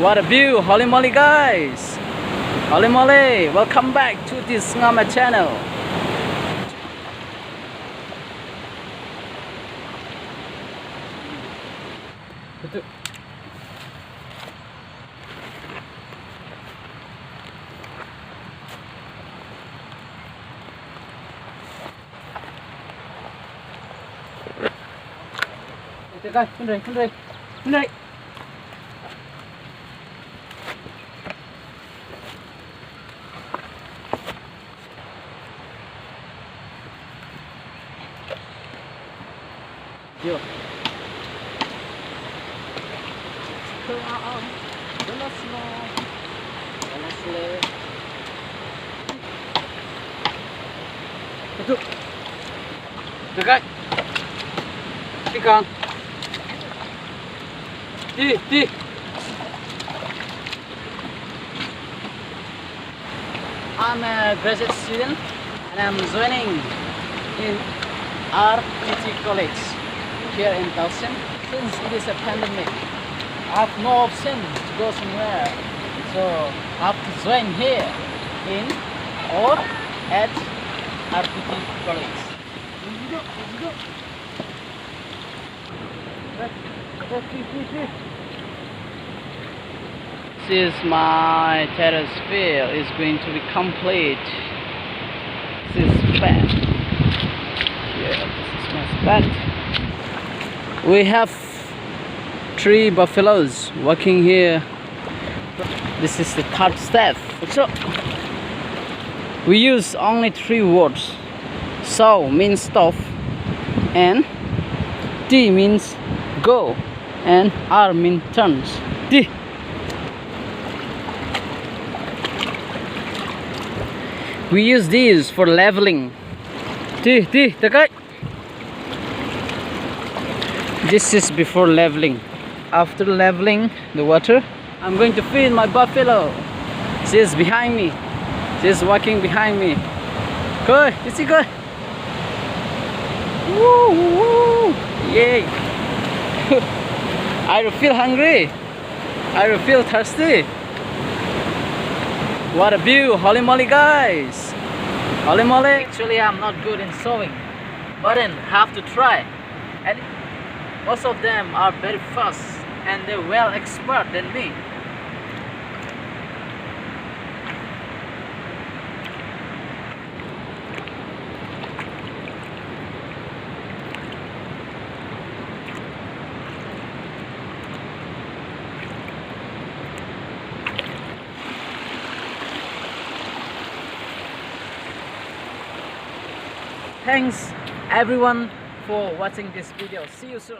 What a view! Holy moly, guys! Holy moly! Welcome back to this Zeme channel. Guys, Henry. Yo. Itu. Dekat. Ikan. Di. I'm a graduate student and I'm joining in Arti-ti College here in Towson. Since it is a pandemic, I have no option to go somewhere, so I have to join here in or at Arti-ti College. This is my terrace field is going to be complete. This is bad. Yeah, this is my spot. We have 3 buffaloes walking here. This is the third step. So we use only 3 words. So means stop, and T means go, and R means turns. T. We use these for leveling. Dekat. This is before leveling. After leveling the water, I'm going to feed my buffalo. She is behind me. She is walking behind me. Go, is he good? Woo! Yay! I feel hungry. I feel thirsty. What a view! Holy moly, guys! Holy moly! Actually, I'm not good in sewing, but then have to try. And most of them are very fast and they're well expert than me. Thanks everyone for watching this video. See you soon.